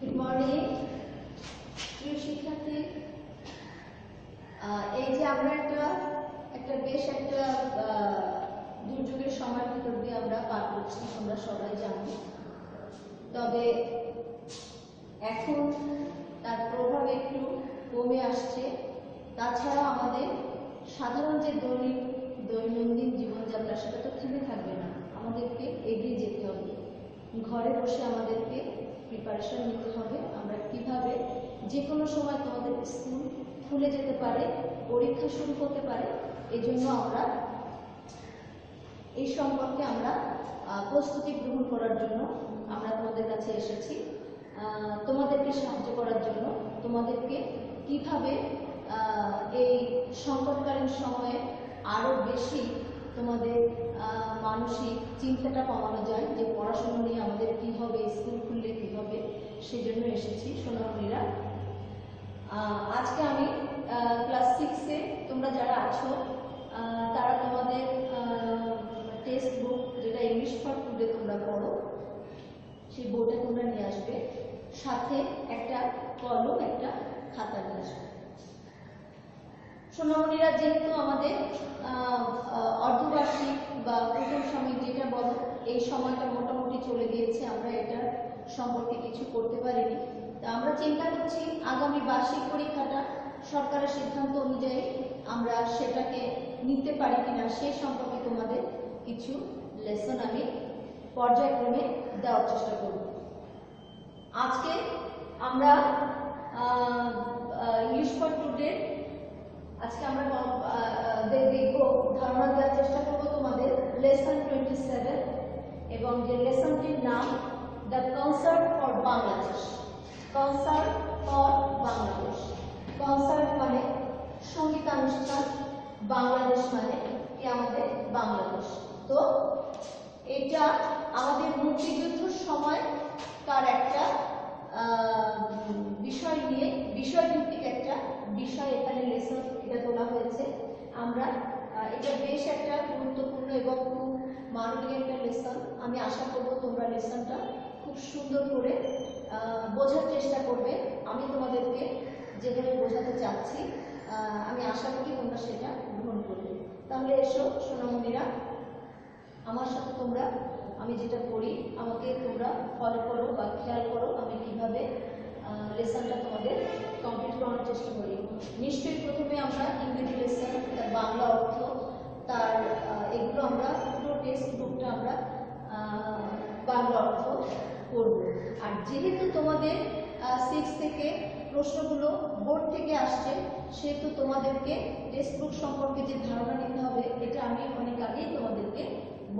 Good morning প্রিয় শিক্ষার্থী। এই যে আমরা একটা বেশ একটা দুর্যোগের সময়ের ভিতর দিয়ে আমরা পার করছি, তোমরা সবাই জানো। তবে এখন তার প্রভাব একটু কমে আসছে। তাছাড়া আমাদের সাধারণ যে দৈনন্দিন জীবনযাত্রা সেটা তো থেমে থাকবে না, আমাদেরকে এগিয়ে যেতে হবে। ঘরে বসে আমাদেরকে প্রিপারেশন নিতে হবে আমরা কিভাবে যে কোনো সময় তোমাদের স্কুল খুলে যেতে পারে, পরীক্ষা শুরু করতে পারে। এজন্য আমরা এই সম্পর্কে আমরা প্রস্তুতি গ্রহণ করার জন্য আমরা তোমাদের কাছে এসেছি, তোমাদেরকে সাহায্য করার জন্য। তোমাদেরকে কিভাবে এই সংকটকালীন সময়ে আরো বেশি তোমাদের মানসিক চিন্তাটা কমানো যায়, যে পড়াশোনা নিয়ে আমাদের কি হবে, স্কুল খুললে কি হবে, সেজন্য এসেছি সোনামণিরা। আজকে আমি ক্লাস 6-এ তোমরা যারা আছো তারা তোমাদের টেক্সট বুক, যেটা ইংলিশ ফর টুডে তোমরা পড়ো, সেই বইটা তোমরা নিয়ে আসবে, সাথে একটা কলম একটা খাতা নিয়ে আসবে। সোনামণিরা, যেহেতু আমাদের অর্ধবার্ষিক বা প্রথম সাময়িক যেটা বলো, এই সময়টা মোটামুটি চলে গিয়েছে, আমরা এটা সম্পর্কে কিছু করতে পারিনি। তা আমরা চিন্তা করছি আগামী বার্ষিক পরীক্ষাটা সরকারের সিদ্ধান্ত অনুযায়ী আমরা সেটাকে নিতে পারি কিনা, সেই সম্পর্কে তোমাদের কিছু লেসন আমি পর্যায়ক্রমে দেওয়ার চেষ্টা করব। আজকে আমরা ইংলিশ ফর টুডে আজকে আমরা দেখব, ধারণা দেওয়ার চেষ্টা করবো তোমাদের লেসন 27, এবং যে লেসনটির নাম the concert for Bangladesh. Concert for Bangladesh, concert মানে সঙ্গীতানুষ্ঠান, বাংলাদেশ মানে কি আমাদের বাংলাদেশ। তো এটা আমাদের মুক্তিযুদ্ধের সময় তার একটা বিষয় নিয়ে, বিষয়ভিত্তিক একটা বিষয় এখানে লেসন এটা তোলা হয়েছে। আমরা এটা বেশ একটা গুরুত্বপূর্ণ এবং খুব মানবিক একটা লেসন। আমি আশা করব তোমরা লেসনটা খুব সুন্দর করে বোঝার চেষ্টা করবে। আমি তোমাদেরকে যেভাবে বোঝাতে চাচ্ছি আমি আশা করি তোমরা সেটা গ্রহণ করবে। তাহলে এসো সোনামণিরা, আমার সাথে তোমরা আমি যেটা করি আমাকে তোমরা ফলো করো বা খেয়াল করো আমি কিভাবে লেসনটা তোমাদের কমপ্লিট করার চেষ্টা করি। নিশ্চয়ই প্রথমে আমরা ইংরেজি লেসন, তার বাংলা অর্থ, তার এগুলো আমরা পুরো টেক্সট বুকটা আমরা বাংলা অর্থ করব। আর যেহেতু তোমাদের 6 থেকে প্রশ্নগুলো বোর্ড থেকে আসছে, সেহেতু তোমাদেরকে টেক্সট বুক সম্পর্কে যে ধারণা নিতে হবে এটা আমি অনেক আগেই তোমাদেরকে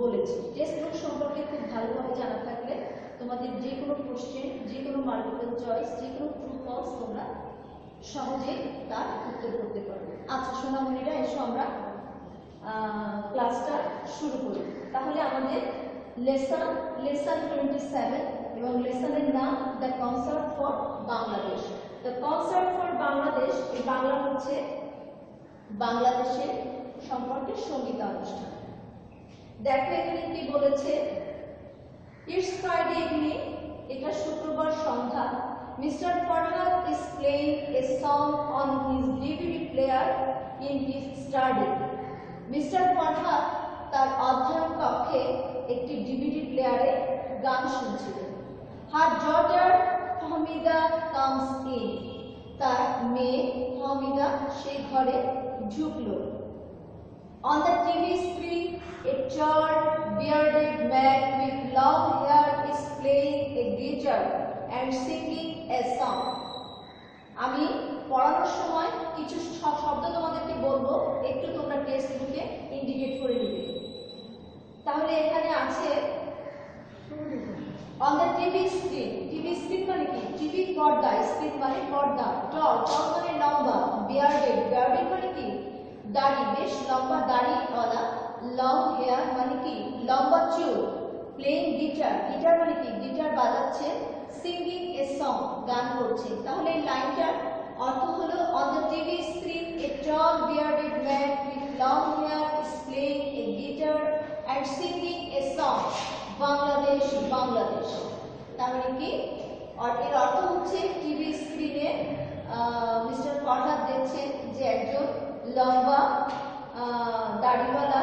বলেছি। টেক্সট বুক সম্পর্কে খুব ভালোভাবে জানা থাকলে তোমাদের যে কোনো কোশ্চেন, যে কোনো মাল্টিপল চয়েস, যে কোনো ট্রু ফলস তোমরা সহজেই তার উত্তর করতে পারবে। আচ্ছা সোনামণিরা, এসো আমরা ক্লাসটা শুরু করি। তাহলে আমাদের লেসন 27 এবং লেসনের নাম the concert for Bangladesh. The concert for Bangladesh, এই বাংলা হচ্ছে বাংলাদেশের সম্পর্কে সঙ্গীতানুষ্ঠান। দেখো এখানে কি বলেছে, ইটস ফ্রাইডে ইভিনিং, এটা শুক্রবার সন্ধ্যা। Mister Farhad is playing a song on his DVD player in his study. Mister Farhad তার অধ্যয়ন কক্ষে একটি ডিভিডি প্লেয়ারে গান শুনছিলেন। Her daughter Fahmida comes in, তার মেয়ে ফাহমিদা সেই ঘরে ঢুকলো। On the TV screen, a tall, bearded man with long hair is playing a guitar and singing a song. আমি পড়ানোর সময় কিছু শব্দ তোমাদেরকে বলবো, একটু তোমরা টেক্সট বুকে ইন্ডিকেট করে নেবে। তাহলে এখানে আছে on the TV screen, TV screen মানে কি, টিভি পর্দা, স্ক্রিন মানে পর্দা, tall, tall মানে লম্বা, bearded, bearded মানে কি দাড়ি, বেশ লম্বা দাড়িওয়ালা, লং হেয়ার মানে কি লম্বা চুল, প্লেইং গিটার, গিটার মানে কি গিটার বাজাচ্ছে, সিঙ্গিং এ সং গান করছে। তাহলে এই লাইনটার অর্থ হলো on the TV screen a tall bearded man with long hair is playing a guitar and singing a song, Bangladesh Bangladesh. তাহলে কি আর এর অর্থ হচ্ছে টিভি স্ক্রিনে মিস্টার ফরহাদ দেখছেন যে একজন লম্বা দাড়িওয়ালা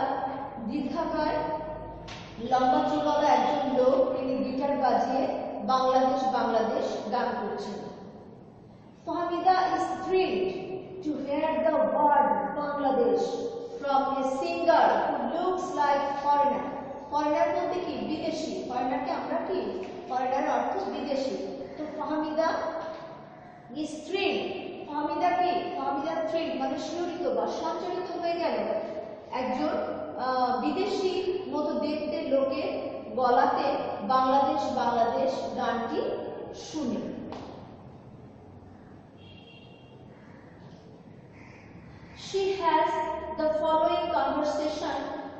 দীর্ঘাকায় লম্বা চুলওয়ালা একজন লোক তিনি গিটার বাজিয়ে বাংলাদেশ বাংলাদেশ গান করছেন। Fahmida is thrilled to hear the word Bangladesh from a singer who looks like foreigner. Foreigner বলতে কি? বিদেশি। ফরেনারকে আমরা কি? ফরেনার অর্থ বিদেশি। তো ফাহমিদা is thrilled, ফাহমিদা কি? ফাহমিদা thrilled মানে শিহরিত বা সঞ্চারিত হয়ে গেল একজন বিদেশি মতো দেখতে লোকের গলাতে বাংলাদেশ বাংলাদেশ গানটি শুনে। She has the following conversation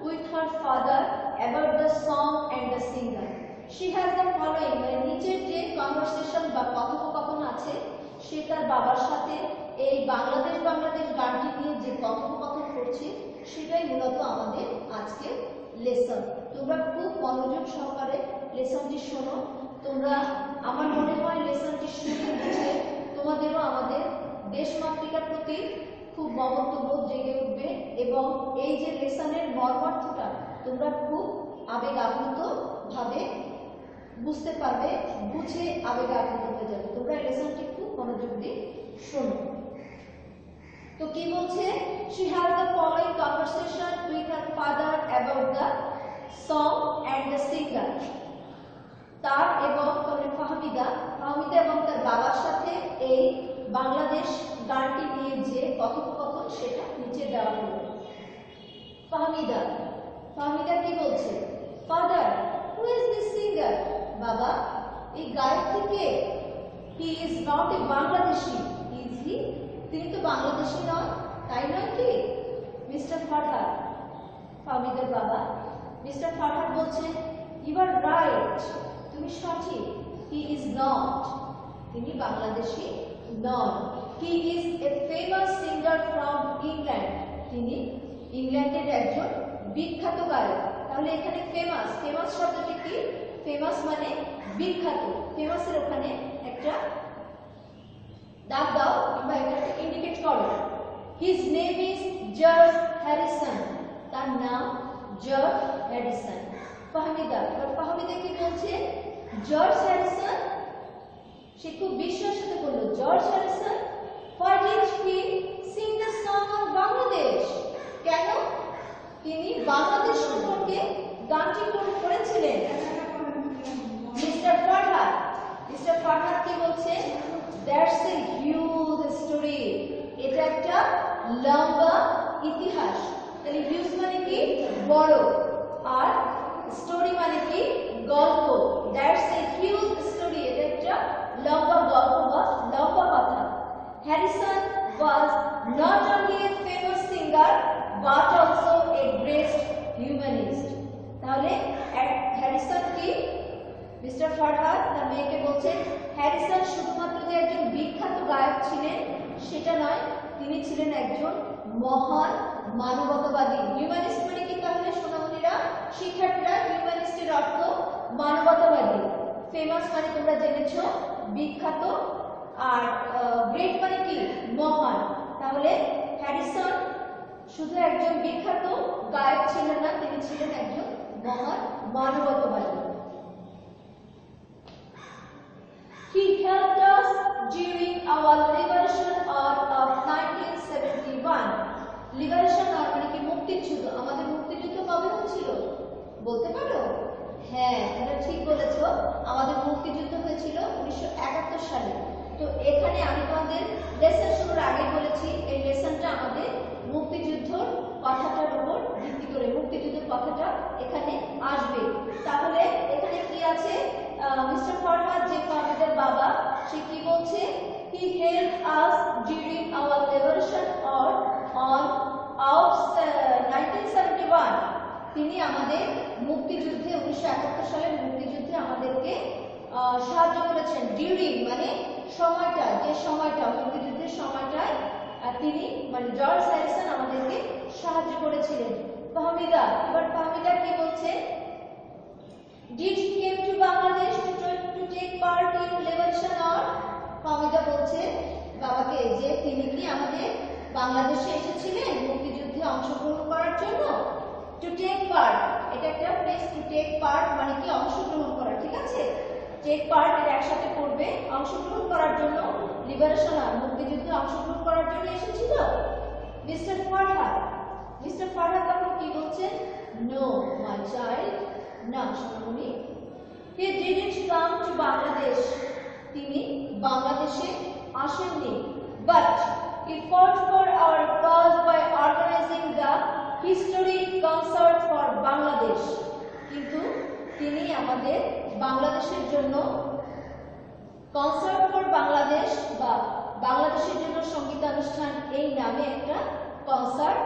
with her father about the song and the singer. She has the following মানে নিচের যে কনভারসেশন বা কথোপকথন আছে সে তার বাবার সাথে এই বাংলাদেশ বাংলাদেশ গানটি নিয়ে যে কথোপকথন করছে সেটাই মূলত আমাদের আজকে লেসন। তোমরা খুব মনোযোগ সহকারে লেসনটি শোনো। তোমরা আমার মনে হয় লেসনটি শুনে বুঝে তোমাদেরও আমাদের দেশমাতৃকার প্রতি খুব মমত্ববোধ জেগে উঠবে এবং এই যে লেসনের মর্মার্থটা তোমরা খুব আবেগ আপ্লুত ভাবে বুঝতে পারবে, বুঝে আবেগ আপ্লুত হয়ে যাবে। তোমরা লেসনটি খুব মনোযোগ দিয়ে শোনো। তো কি বলছে? She has the following conversation with her father about the song and the singer. তার এবং ফাহমিদা এবং তার বাবার সাথে এই বাংলাদেশ গানটি নিয়ে যে কথোপকথন সেটা নিচে দেওয়া হলো। ফাহমিদা কি বলছে? Father, who is this singer? বাবা, এই গায়কটি কে? He is not a Bangladeshi, is he? তিনি তো বাংলাদেশি নন, তাই নয় কি? মিস্টার ফরহাদ, ফাহমিদার বাবা। মিস্টার ফরহাদ বলছেন, ইউ আর রাইট, তুমি সঠিক। হি ইজ নট, তিনি বাংলাদেশি নন। He is a famous singer from England, তিনি ইংল্যান্ডের একজন বিখ্যাত গায়ক। তাহলে এখানে ফেমাস শব্দটি কি? ফেমাস মানে বিখ্যাত। ফেমাসের ওখানে একটা দাগ দাও কিংবা এটাকে ইন্ডিকেট করো। His name is George Harrison, তার নাম জর্জ হ্যারিসন। ফাহমিদা কি বলছে? George Harrison. সে খুব বিশ্বাসের সাথে বলল, George Harrison. Why did he sing the song of Bangladesh? কেন তিনি বাংলাদেশ সম্পর্কে গানটি করেছিলেন? মিস্টার ফরহাদ কি বলছে? That's a huge story. এটা একটা লম্বা ইতিহাস। তাহলে হিউজ মানে কি? বড়, আর স্টোরি মানে কি? গল্প। That's a huge story. এটা একটা লম্বা গল্প বা লম্বা কথা। Harrison was not only a famous singer but also a great humanist. তাহলে হ্যারিসন কি? মিস্টার ফরহাদ তার মেয়েকে বলছেন হ্যারিসন শুধুমাত্র যে একজন বিখ্যাত গায়ক ছিলেন সেটা নয়, তিনি ছিলেন একজন মহান মানবতাবাদী। হিউম্যানিস্ট মানে কি? তাহলে সোনামণিরা, শিক্ষার্থীরা, হিউম্যানিস্টের অর্থ মানবতাবাদী। ফেমাস মানে তোমরা জেনেছো বিখ্যাত, আর গ্রেট মানে কি? মহান। তাহলে হ্যারিসন শুধু একজন বিখ্যাত গায়ক ছিলেন না, তিনি ছিলেন একজন মহান মানবতাবাদী। He helped us during our liberation war of 1971. Liberation war মানে কি? মুক্তিযুদ্ধ। আমাদের মুক্তিযুদ্ধ কবে হয়েছিল বলতে পারো? হ্যাঁ, তোমরা ঠিক বলেছো, আমাদের মুক্তিযুদ্ধ হয়েছিল 1971 সালে। তো এখানে আমি তোমাদের লেসন শুরুর আগে বলেছি এই লেসনটা আমাদের মুক্তিযুদ্ধর কথাটার উপর ভিত্তি করে, মুক্তিযুদ্ধের কথাটা এখানে আসবে। তাহলে এখানে কি আছে? মিস্টার ফরহাদ যে ফাহমিদার বাবা, সে কি বলছে? He helped us during our liberation war of 1971. তিনি আমাদের মুক্তিযুদ্ধে 1971 সালের মুক্তিযুদ্ধে আমাদেরকে সাহায্য করেছেন। ডিউরিং মানে সময়টা, যে সময়টা মুক্তিযুদ্ধের সময়টায় তিনি মানে জর্জ হ্যারিসন আমাদেরকে সাহায্য করেছিলেন। ফাহমিদা, এবার ফাহমিদা কি বলছে? Did he came to Bangladesh to take part in liberation or? Fahmida বলছে বাবাকে যে তিনি কি আমাদের বাংলাদেশে এসেছিলেন মুক্তিযুদ্ধে অংশগ্রহণ করার জন্য। টু টেক পার্ট এটা একটা প্লেস, টু টেক পার্ট মানে কি অংশগ্রহণ করা, ঠিক আছে। টেক পার্ট এর একসাথে করবে অংশগ্রহণ করার জন্য, লিবারেশন আর মুক্তিযুদ্ধে অংশগ্রহণ করার জন্য এসেছিল। মিস্টার ফারহাদ তখন কি বলছেন? নো মাই চাইল্ড, না সোনামণি। He didn't come to Bangladesh, তিনি বাংলাদেশে আসেননি। But he fought for our cause by organising the historic concert for Bangladesh, কিন্তু তিনি আমাদের বাংলাদেশের জন্য কনসার্ট ফর বাংলাদেশ বা বাংলাদেশের জন্য সঙ্গীতানুষ্ঠান এই নামে একটা কনসার্ট,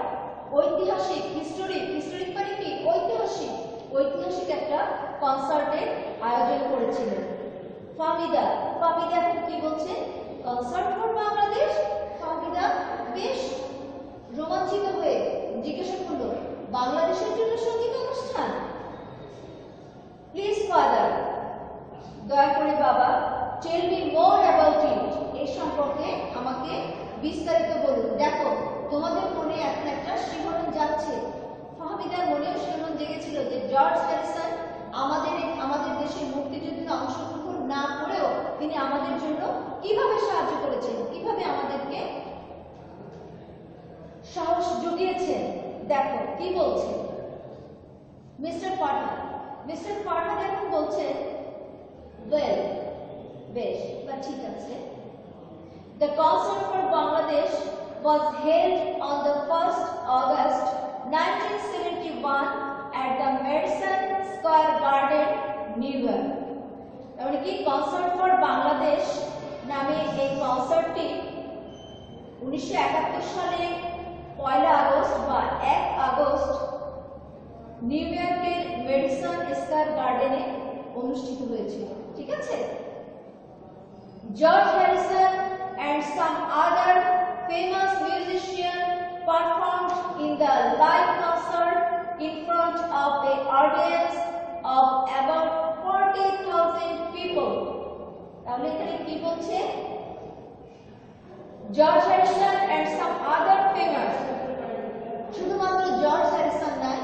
ঐতিহাসিক হিস্টোরিক মানে কি ঐতিহাসিক একটা কনসার্টের আয়োজন করেছিলেন। ফাহমিদা এখন কি বলছে? Concert for Bangladesh. ফাহমিদা বেশ রোমাঞ্চিত হয়ে জিজ্ঞাসা করলো, বাংলাদেশের জন্য সঙ্গীত অনুষ্ঠান? প্লিজ ফাদার, দয়া করে বাবা, tell me more about it, এই সম্পর্কে আমাকে বিস্তারিত বলুন। দেখো তোমাদের মনে এখন একটা শিহরণ যাচ্ছে, ফাহমিদার মনেও শিহরণ জেগেছিল যে জর্জ হ্যারিসন আমাদের দেশের মুক্তিযুদ্ধে অংশগ্রহণ না করেও তিনি আমাদের জন্য কিভাবে সাহায্য করেছেন, কিভাবে আমাদেরকে সাহস জুগিয়েছেন। দেখো কি বলছে মিস্টার ফারহাদ এখন বলছেন, ওয়েল, বেশ বা ঠিক আছে। The concert for Bangladesh was held on the 1st August 1971 at the Madison Square Garden, New York. তাহলে কি কনসার্ট ফর বাংলাদেশ নামে এই কনসার্টটি 1971 সালে 1 আগস্ট বা 1 আগস্ট নিউ ইয়র্কের মেডিসন স্কয়ার গার্ডেনে অনুষ্ঠিত হয়েছিল, ঠিক আছে। George Harrison and some other famous musicians performed in the live concert in front of an audience of about 40,000 people. তাহলে এখানে কি বলছে? George Harrison and some other famous, শুধুমাত্র জর্জ হ্যারিসন নয়,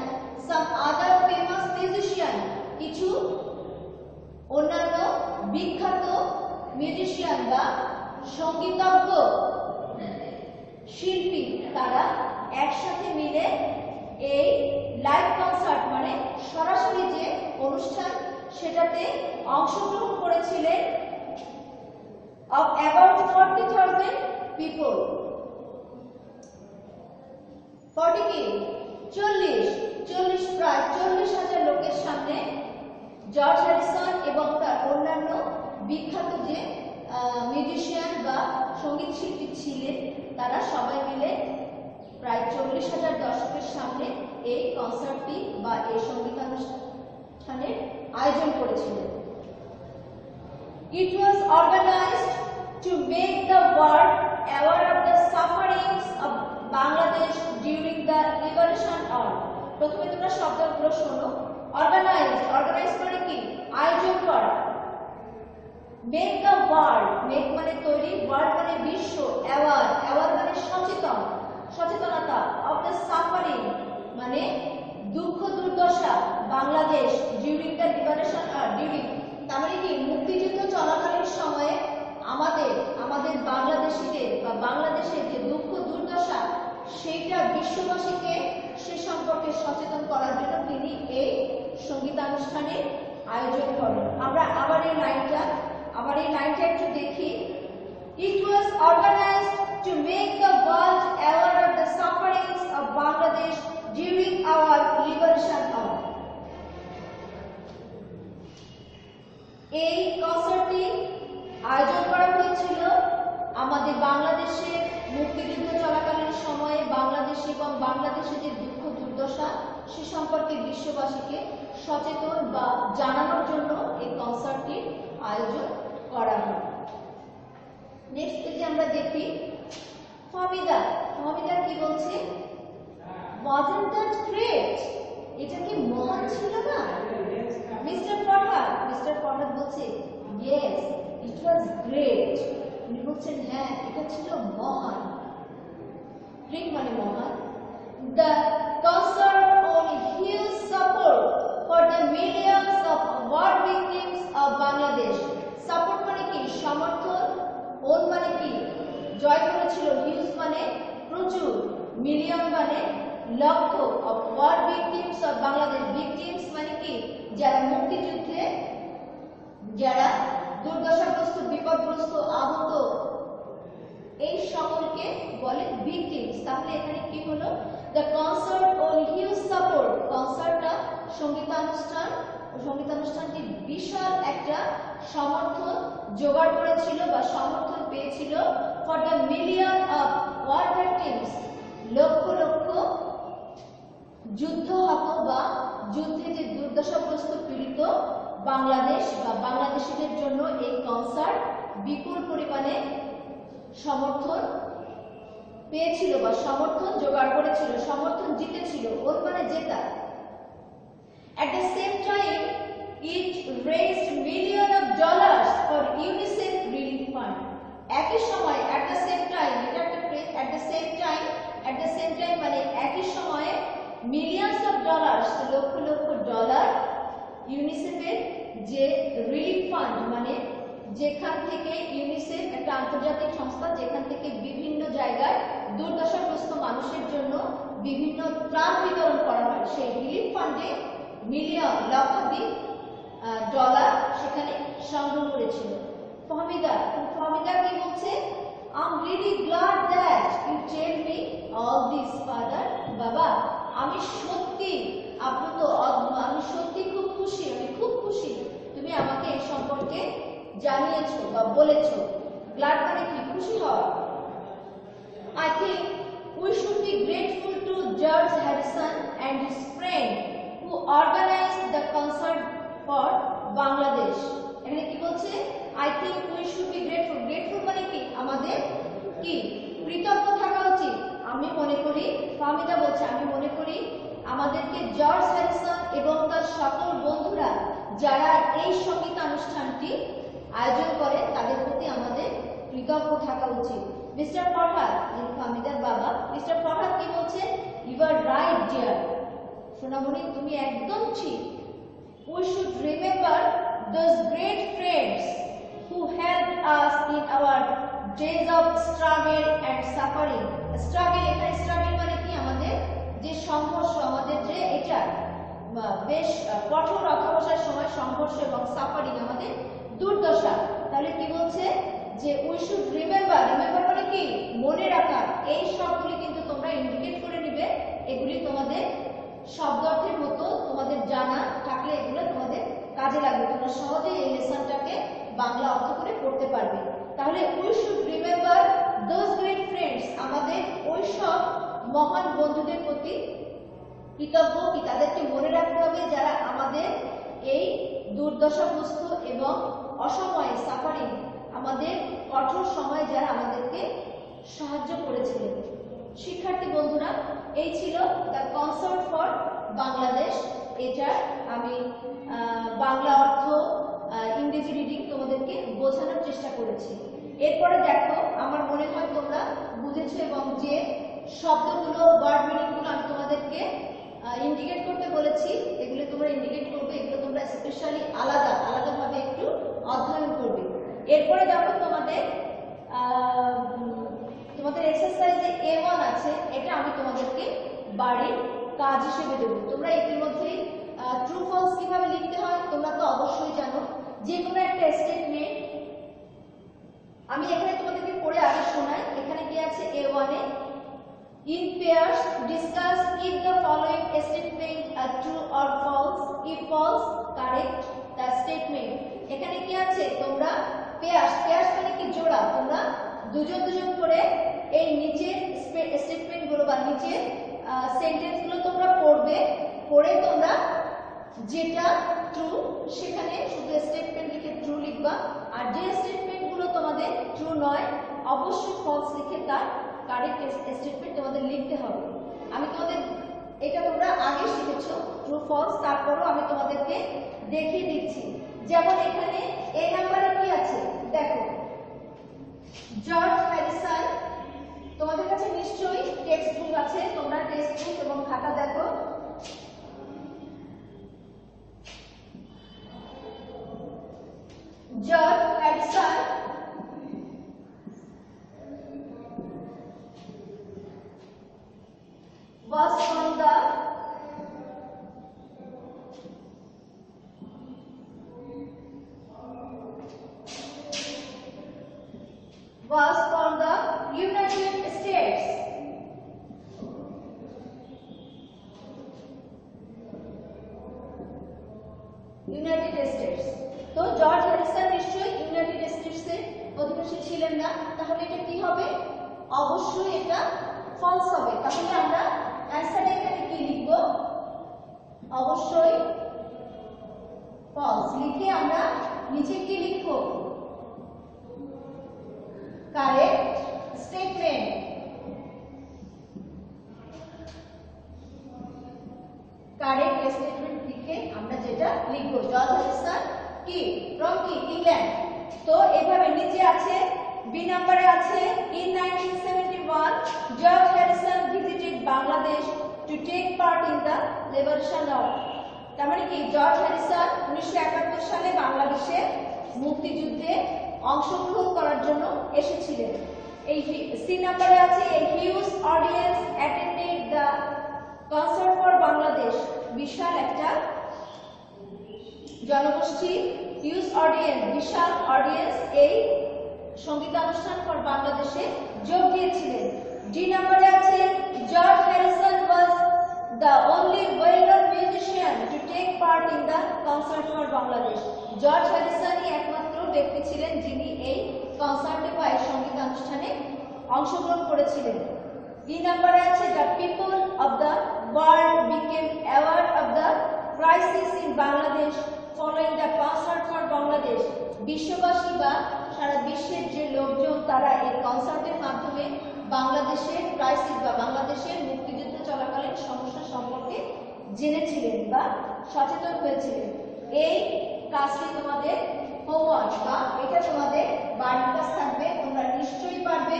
some other famous musician, কিছু অন্যান্য বিখ্যাত musician বা সঙ্গীতজ্ঞ শিল্পী, তারা একসাথে মিলে এই লাইভ কনসার্ট মানে সরাসরি যে অনুষ্ঠান সেটাতে অংশগ্রহণ করেছিলেন of about 40,000 people. 40 কি 40 প্রায় 40,000 লোকের সামনে জর্জ হ্যারিসন এবং তার অন্যান্য বিখ্যাত যে মিউজিশিয়ান বা সঙ্গীত শিল্পী ছিলেন তারা সবাই মিলে প্রায় 40,000 দর্শকের সামনে এই কনসার্টটি বা এই সঙ্গীতানুষ্ঠানের আয়োজন করেছিলেন। It was organized to make the world aware of the sufferings of Bangladesh during the liberation war. প্রথমে তোমরা শব্দগুলো শোনো। organize মানে কি আয়োজন করা, make the world, make মানে তৈরি, world মানে বিশ্ব, aware মানে সচেতনতা, of the suffering মানে দুঃখ দুর্দশা, Bangladesh during the liberation war, during তার মানে কি মুক্তিযুদ্ধ চলাকালীন সময়ে আমাদের বাংলাদেশীদের বা বাংলাদেশের যে দুঃখ দুর্দশা সেইটা বিশ্ববাসীকে সে সম্পর্কে সচেতন করার জন্য তিনি এই সঙ্গীতানুষ্ঠানের আয়োজন করেন। আমরা আবার এই লাইনটা একটু দেখি। It was organized to make the world aware of the sufferings of Bangladesh during our liberation war. এই কনসার্টটি আয়োজন করা হয়েছিল আমাদের বাংলাদেশের মুক্তিযুদ্ধ চলাকালীন সময়ে বাংলাদেশ এবং বাংলাদেশের যে দুঃখ দুর্দশা সে সম্পর্কে বিশ্ববাসীকে সচেতন বা জানানোর জন্য এই কনসার্টটির আয়োজন করা হয়। নেক্সট পেজে আমরা দেখি ফাহমিদা কি বলছে? Wasn't that great? এটা কি মহান ছিল না? মিস্টার ফরহাদ বলছে ইয়েস, ইট ওয়াজ গ্রেট। উনি বলছেন হ্যাঁ এটা ছিল মহান। গ্রেট মানে মহান। The concert on huge support for the millions of war victims of Bangladesh. Support মানে কি? সমর্থন। ওন মানে কি? জয় করেছিল। হিউজ মানে প্রচুর। মিলিয়ন মানে লক্ষ। Of war victims of Bangladesh. Victims মানে কি? যারা মুক্তিযুদ্ধে, যারা দুর্দশাগ্রস্ত, বিপদগ্রস্ত, আহত, এই সকলকে বলে ভিকটিমস। তাহলে এখানে কি হলো? The concert on huge support. কনসার্টটা সঙ্গীতানুষ্ঠান, সঙ্গীতানুষ্ঠানটি বিশাল একটা সমর্থন জোগাড় করেছিল বা সমর্থন পেয়েছিল for the million of war victims, লক্ষ লক্ষ যুদ্ধহত বা যুদ্ধে যে দুর্দশাগ্রস্ত পীড়িত বাংলাদেশ বা বাংলাদেশিদের জন্য এই কনসার্ট বিপুল পরিমাণে সমর্থন পেয়েছিল বা সমর্থন জোগাড় করেছিল, সমর্থন জিতেছিল। ওর মানে জেতা। At the same time, it raised millions of dollars for UNICEF relief fund. একই সময়, at the same time, এটা একটা phrase, at the same time মানে একই সময়ে millions of dollars, lakh lakh dollar ইউনিসেফের যে রিলিফ ফান্ড, মানে যেখান থেকে ইউনিসেফ একটা আন্তর্জাতিক সংস্থা, যেখান থেকে বিভিন্ন জায়গায় দুর্দশাগ্রস্ত মানুষের জন্য বিভিন্ন ত্রাণ বিতরণ করা হয়, সেই রিলিফ ফান্ডে মিলিয়ন, লক্ষাধিক ডলার সেখানে সংগ্রহ করেছিল। ফাহমিদা কি বলছে? I'm really glad that you tell me all this, father. বাবা, আমি সত্যি, আপনি তো আমি সত্যি খুব খুশি, আমি খুব খুশি তুমি আমাকে এই সম্পর্কে জানিয়েছো বা বলেছো। গ্ল্যাড মানে কি? খুশি হওয়া। I think we should be grateful to George Harrison and his friend who organized the concert for Bangladesh. এখানে কি বলছে? I think we should be grateful. Grateful মানে কি? আমাদের কি? কৃতজ্ঞ থাকা উচিত। আমি মনে করি, ফাহমিদা বলছে, আমি মনে করি আমাদেরকে জর্জ হ্যারিসন এবং তার সকল বন্ধুরা যারা এই সঙ্গীতানুষ্ঠানটি আয়োজন করে তাদের প্রতি আমাদের কৃতজ্ঞ থাকা উচিত। মিস্টার ফরহাদ, যিনি ফাহমিদার বাবা, মিস্টার ফরহাদ কি বলছেন? You are right dear. সোনামণি তুমি একদম ঠিক। We should remember those great friends who helped us in our days of struggle and suffering. Struggle, এখানে struggle মানে কি? আমাদের যে সংঘর্ষ, আমাদের যে এটা বেশ কঠোর অধ্যবসায়ের সময় সংঘর্ষ, এবং সাফারিং আমাদের দুর্দশা। তাহলে কি বলছে? যে we should remember, remember মানে কি? মনে রাখা। এই সবগুলি কিন্তু তোমরা ইন্ডিকেট করে নিবে। এগুলি তোমাদের শব্দ অর্থের মতো তোমাদের জানা থাকলে এগুলো তোমাদের কাজে লাগবে। তোমরা সহজেই এই লেসনটাকে বাংলা অর্থ করে পড়তে পারবে। তাহলে we should remember those great friends, আমাদের ওই সব মহান বন্ধুদের প্রতি কৃতজ্ঞ, কি তাদেরকে মনে রাখতে হবে যারা আমাদের এই দুর্দশাগ্রস্ত এবং অসময়ে সাফারিং, আমাদের কঠোর সময়ে যারা আমাদেরকে সাহায্য করেছিলেন। শিক্ষার্থী বন্ধুরা, এই ছিল দ্য কনসার্ট ফর বাংলাদেশ। এটা আমি বাংলা অর্থ, ইংরেজি রিডিং তোমাদেরকে বোঝানোর চেষ্টা করেছি। এরপরে দেখো, আমার মনে হয় তোমরা বুঝেছো এবং যে শব্দগুলো, ওয়ার্ড মিনিংগুলো আমি তোমাদেরকে ইন্ডিকেট করতে বলেছি, এগুলো তোমরা ইন্ডিকেট করবে। এগুলো তোমরা স্পেশালি আলাদাভাবে একটু অধ্যয়ন করবে। এরপরে দেখো তোমাদের এক্সারসাইজে A1 আছে, এটা আমি তোমাদেরকে বাড়ির কাজ হিসেবে দেবো। তোমরা ইতিমধ্যেই ট্রু ফলস কিভাবে লিখতে হয় তোমরা তো অবশ্যই জানো। যে কোনো একটা স্টেটমেন্ট আমি এখানে তোমাদেরকে পড়ে আগে শোনাই। এখানে কি আছে? A1 A in pairs discuss if the following statement are true or false. If false, correct the statement. এখানে কি আছে? তোমরা পেয়ার্স মানে কি? জোড়া। তোমরা দুজন দুজন করে এই নিচের স্টেটমেন্টগুলো বা নিচের সেন্টেন্সগুলো তোমরা পড়বে। পড়ে তোমরা যেটা ট্রু সেখানে শুধু স্টেটমেন্ট লিখে ট্রু লিখবা, আর যে স্টেটমেন্টগুলো তোমাদের ট্রু নয় অবশ্যই ফলস লিখে তার কারেক্ট স্টেটমেন্ট তোমাদের লিখতে হবে। আমি তোমাদের এটা তোমরা আগে শিখেছো ট্রু ফলস, তারপরও আমি তোমাদেরকে দেখিয়ে দিচ্ছি। যেমন এখানে এই নাম্বারে কি আছে দেখো, জর্জ হ্যারিসন। তোমাদের কাছে নিশ্চয়ই টেক্সট বুক আছে, তোমরা টেক্সট বুক এবং খাতা দেখো। George Harrison was from the United States. United states. তো জর্জ হ্যারিসন নিশ্চয়ই ইউনাইটেড স্টেটসের অধিবাসী ছিলেন না, তাহলে এটা কি হবে? অবশ্যই এটা ফলস হবে। তাহলে আমরা অ্যানসারে এখানে কি লিখব? অবশ্যই ফলস লিখে আমরা নিচে কি লিখব? Correct statement. কারেক্ট স্টেটমেন্ট লিখে আমরা যেটা লিখব, জর্জ হ্যারিসন কি ফ্রম কি ইংল্যান্ড। তো এভাবে নিচে আছে বি নম্বরে আছে in 1971 George Harrison visited Bangladesh to take part in the liberation of. তার মানে কি জর্জ হ্যারিসন 1971 সালে বাংলাদেশে মুক্তিযুদ্ধে অংশগ্রহণ করার জন্য এসেছিলেন। এই সি নম্বরে আছে a huge audience attended the concert for Bangladesh. বিশাল একটা জনগোষ্ঠী, হিউজ অডিয়েন্স বিশাল অডিয়েন্স এই সঙ্গীতানুষ্ঠান ফর বাংলাদেশে যোগ দিয়েছিলেন। ডি নম্বরে আছে George Harrison was the only well known musician to take part in the concert for Bangladesh. George হ্যারিসনই একমাত্র ব্যক্তি ছিলেন যিনি এই কনসার্টে বা এই সঙ্গীতানুষ্ঠানে অংশগ্রহণ করেছিলেন। ই নম্বরে আছে the people of the world became aware of the crisis in Bangladesh following the concert for Bangladesh. বিশ্ববাসী বা সারা বিশ্বের যে লোকজন তারা এই কনসার্টের মাধ্যমে বাংলাদেশের ক্রাইসিস বা বাংলাদেশের মুক্তিযুদ্ধ চলাকালীন সমস্যা সম্পর্কে জেনেছিলেন বা সচেতন হয়েছিলেন। এই কাজটি তোমাদের হোমওয়ার্ক বা এটা তোমাদের বাড়ির কাজ থাকবে, তোমরা নিশ্চয়ই পারবে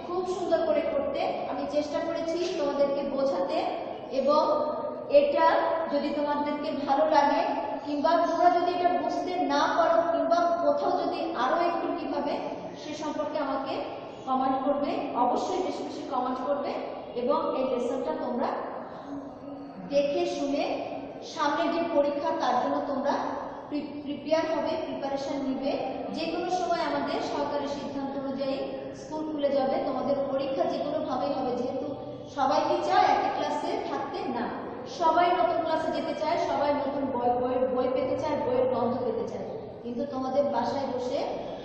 খুব সুন্দর করে করতে। আমি চেষ্টা করেছি তোমাদেরকে বোঝাতে, এবং এটা যদি তোমাদেরকে ভালো লাগে কিংবা তোমরা যদি এটা বুঝতে না পারো কিংবা কোথাও যদি আরো একটু কিভাবে সে সম্পর্কে আমাকে কমেন্ট করবে, অবশ্যই বেশি বেশি কমেন্ট করবে। এবং এই লেসনটা তোমরা দেখে শুনে সামনে যে পরীক্ষা তার জন্য তোমরা প্রিপেয়ার হবে, প্রিপারেশন নিবে। যে কোনো সময় আমাদের সরকারি সিদ্ধান্ত অনুযায়ী স্কুল খুলে যাবে, তোমাদের পরীক্ষা যে কোনো ভাবেই হবে। যেহেতু সবাই কি চায় একই ক্লাসে থাকতে? না, সবাই নতুন ক্লাসে যেতে চায়, সবাই নতুন বই পেতে চায়, বইয়ের গন্ধ পেতে চায়। কিন্তু তোমাদের বাসায় বসে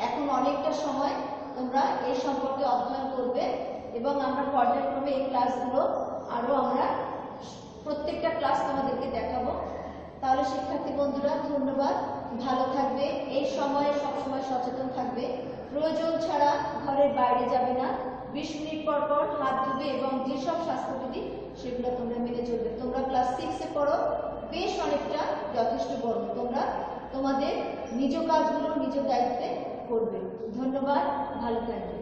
এখন অনেকটা সময় তোমরা এই সম্পর্কে অধ্যয়ন করবে, এবং আমরা পর্যায়ক্রমে এই ক্লাসগুলো আরো আমরা প্রত্যেকটা ক্লাস তোমাদেরকে দেখাবো। তাহলে শিক্ষার্থী বন্ধুরা ধন্যবাদ, ভালো থাকবে, এই সময়ে সবসময় সচেতন থাকবে, প্রয়োজন ছাড়া ঘরের বাইরে যাবে না, 20 মিনিট পর পর হাত ধুবে, এবং যেসব স্বাস্থ্যবিধি সেগুলো তোমরা মেনে চলবে। তোমরা ক্লাস 6-এ পড়ো, বেশ অনেকটা যথেষ্ট বড়, তোমরা তোমাদের নিজ কাজগুলো নিজ দায়িত্বে করবে। ধন্যবাদ, ভালো থাকবে।